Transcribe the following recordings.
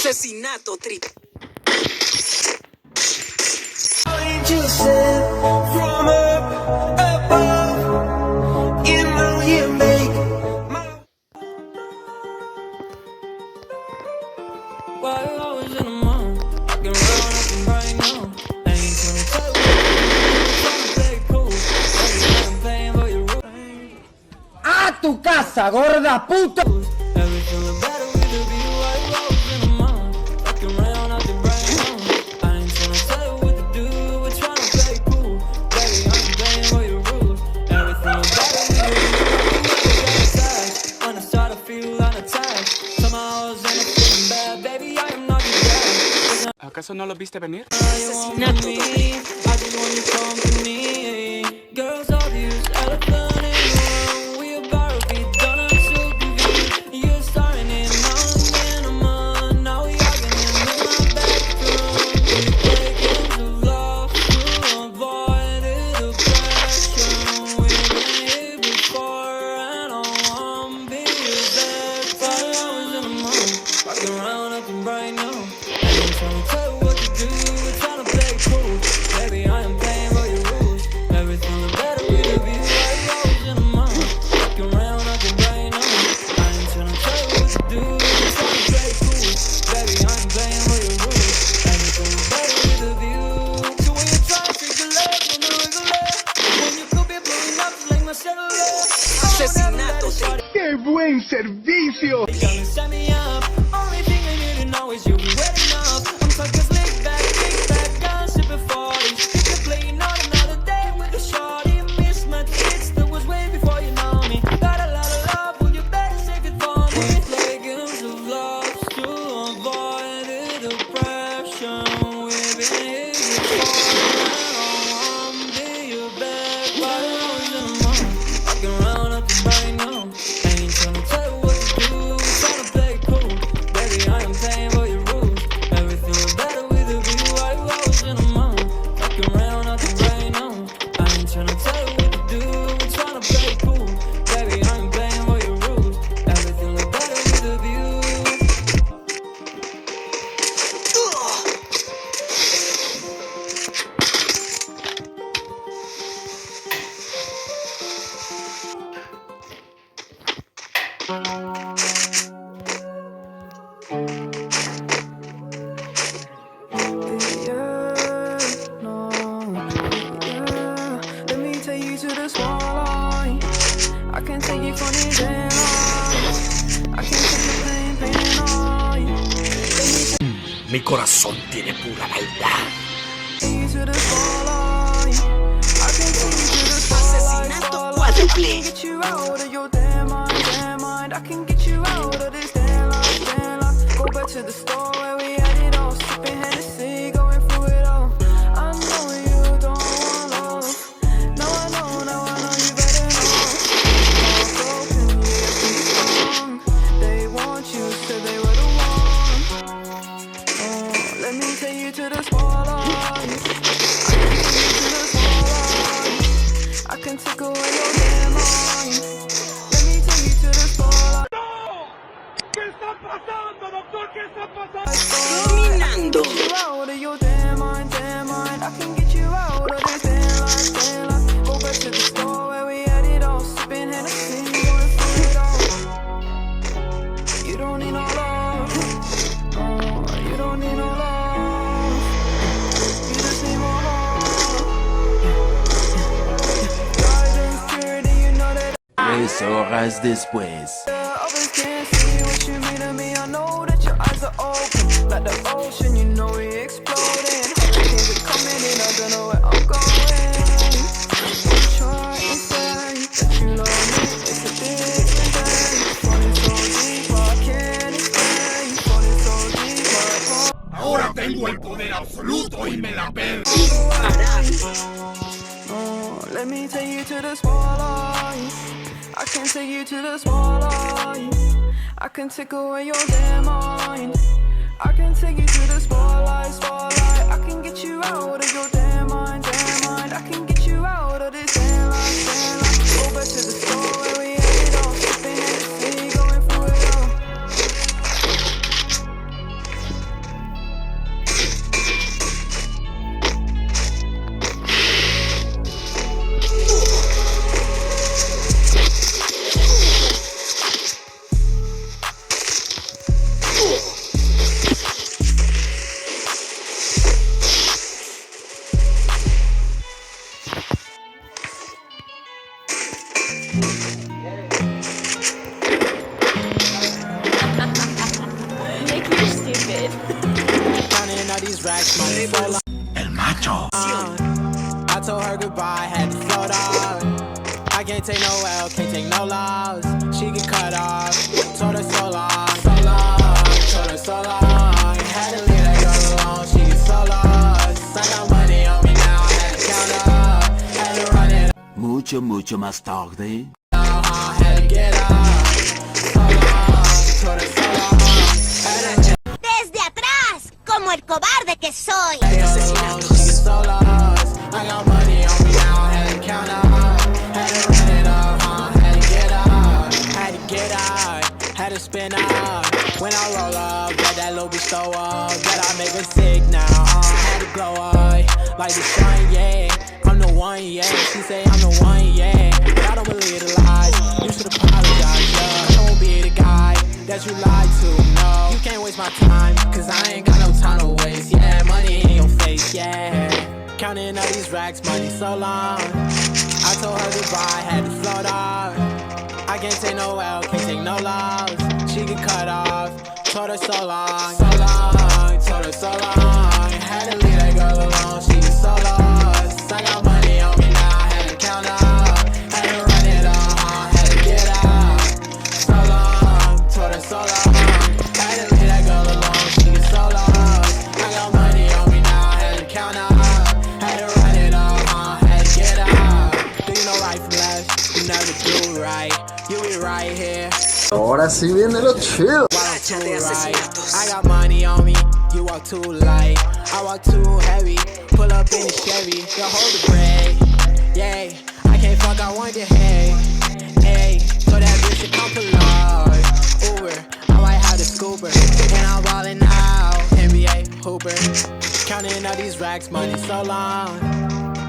Asesinato triple. ¡A tu casa, gorda puta! ¿Acaso no lo viste venir? Asesinato triple. Asesinato triple. ¡Qué buen servicio! Mi corazón tiene pura maldad. Asesinato cuádruple. Dominando. Horas después. Ahora tengo el poder absoluto y me la pego. Let me take you to the spotlight. I can take you to the spotlight. I can take away your damn mind. I can take you to the spotlight, spotlight. I can get you out of your damn mind, damn mind. I can get you out of this damn life, damn life. Go back to the store where we had it all. Sipping Hennessy, going through it all. it. Counting all these racks, money so long. El macho. I told her goodbye, had to float off. I can't take no L, can't take no loss. She get cut off. Told her so long, so long. Told her so long. Had to leave that girl alone, she get so lost. I got money on me now, had to count up. Had to run it Mucho, mucho más tarde. out, had to get up. So long, told her so long. Had to Desde atrás, como el cobarde que soy. I got money on me now, had to count up. Had to run it up, had to get up. Had to get up, had to spin up. When I roll up, let that little bitch throw up. That I make her sick now, had to glow up. Like the sun, yeah, I'm the one, yeah. She say I'm the one, yeah. But I don't believe the lies, you should apologize, yeah. I won't be the guy that you lied to, no. You can't waste my time, cause I ain't got no time to waste. Yeah, money in your face, yeah. Counting all these racks, money so long. I told her goodbye, had to float off. I can't take no L, can't take no loss. She get cut off. Told her so long, so long. Told her so long. Had to leave that girl alone, she get so lost. I got money on me now, had to count up. Had to run it up, had to get up. So long, told her so long. Had to leave that girl alone, she get so lost. I got money on me now, had to count up. Had to run it up, had to get up. Do you know right from left? You never do right. You be right here. Ahora sí viene lo chido. Racha de asesinatos. I got money on me. You walk too light. I walk too heavy. Pull up in the Chevy. You hold the brake. Yay. I can't fuck. I want your head. Hey. So that bitch should come pull up. Uber. I might have the scooper. And I'm ballin' out. NBA Hooper. Counting all these racks. Money so long.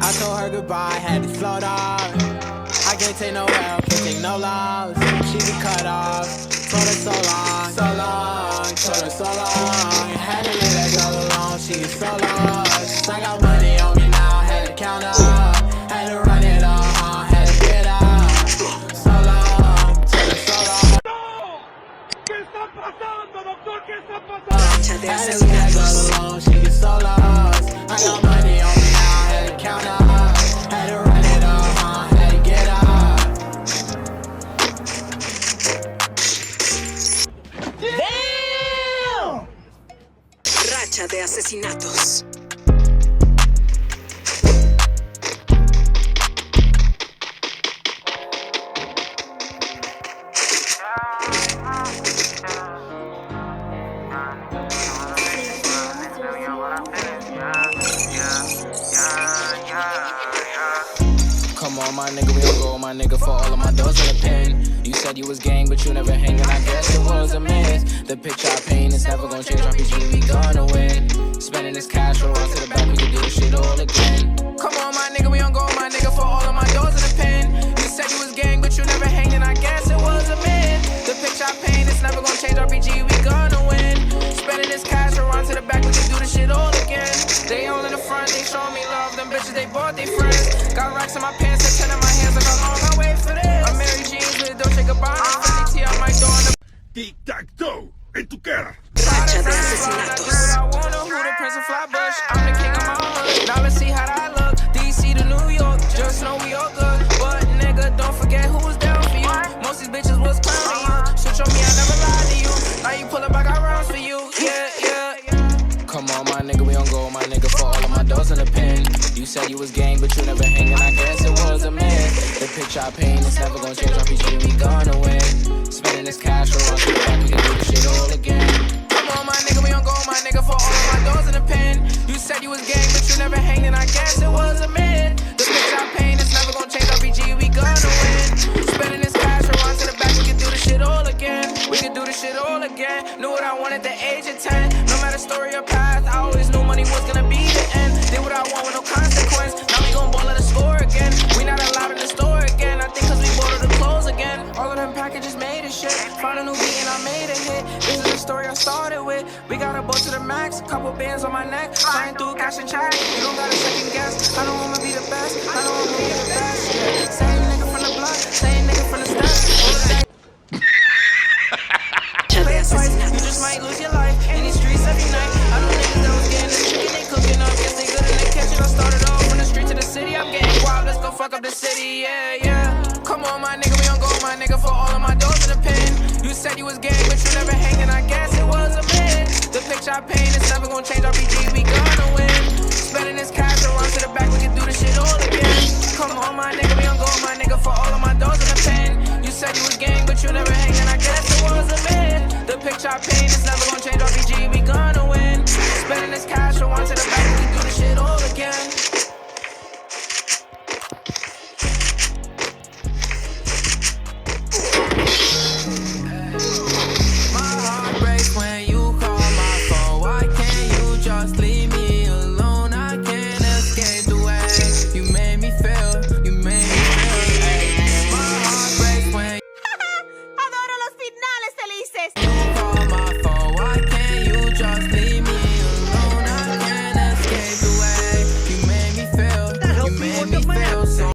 I told her goodbye. Had to float off. I can't take no L, can't take no loss. She be cut off. Told her so long, so long. Told her so long. Had to leave that girl alone, she get so lost. I got money on me now, had to count up. Had to run it up, had to get up. So long, told her so long. ¿Qué está pasando, doctor? ¿Qué está pasando? Racha de Had to leave that girl asesinatos. alone, she get so lost. I got money on me now, had to count up. Had to run it up, had to get up. Racha de asesinatos. Come on, my nigga, we don't go, my nigga, for all of my doors in the pen. You said you was gang, but you never hanging, I guess it was a miss. The picture I paint is never gonna change, RPG, we gonna win. Spending this cash, roll on to the back, we can do this shit all again. Come on, my nigga, we don't go, my nigga, for all of my doors in the pen. You said you was gang, but you never hanging, I guess it was a myth. The picture I paint is never gonna change, RPG, we gonna win. Spending this cash, roll on to the back, we can do this shit all again. They all in the front, they show me love, them bitches, they bought they friends. Got racks in my pants, and 10 in my hands, like how long I wait for this. I'm Mary Jeans with Dolce Gabbana, 50T on my door on the Tic-tac-toe, en tu cara. Racha de asesinatos. I wanna who the Prince of Flatbush. I'm the king of my hood. Now let's see how that look. DC to New York, just know we all good. But nigga, don't forget who was down for you. Most these bitches was clowning you. Switch on me, I never lied to you. Now you pull up, I got rounds for you. Yeah, yeah, yeah. Come on, my nigga, we don't go, my nigga, for all of my doors in the pen. You said you was gang, but you never hanging, I guess it was a myth. The picture I paint is never gonna change, RPG, we gonna win. Spending this cash, roll on to the back, we can do this shit all again. Come on, my nigga, we don't go, my nigga, for all of my doors in the pen. You said you was gang, but you never hanging, I guess it was a myth. The picture I paint is never gonna change, RPG, we gonna win. Spending this cash, roll on to the back, we can do this shit all again. We can do this shit all again. Knew what I wanted at the age of 10. No matter story or path, I always knew money was gonna be the end. Did what I want with no consequence. Now we gon' ball at the score again. We not allowed in the store again. I think cause we bought all the clothes again. All of them packages made a shit. Found a new beat and I made a hit. This is the story I started with. We got a boat to the max, couple bands on my neck. Flying through cash and check. You don't gotta second guess. I know I'ma be the best. I know I'ma be the best. Yeah. Same nigga from the block, same nigga from the steps. All of that. Racha de You asesinatos. just might lose your life in these streets every fuck up the city, yeah, yeah. Come on, my nigga, we on go, my nigga, for all of my doors in the pen. You said you was gang, but you never hanging, I guess it was a man. The picture I paint is never gonna change, RPG, we gonna win. Spending this cash around to the back, we can do this shit all again. Come on, my nigga, we on go, my nigga, for all of my doors in the pen. You said you was gang, but you never hanging, I guess it was a man. The picture I paint is never gonna change, RPG, we gonna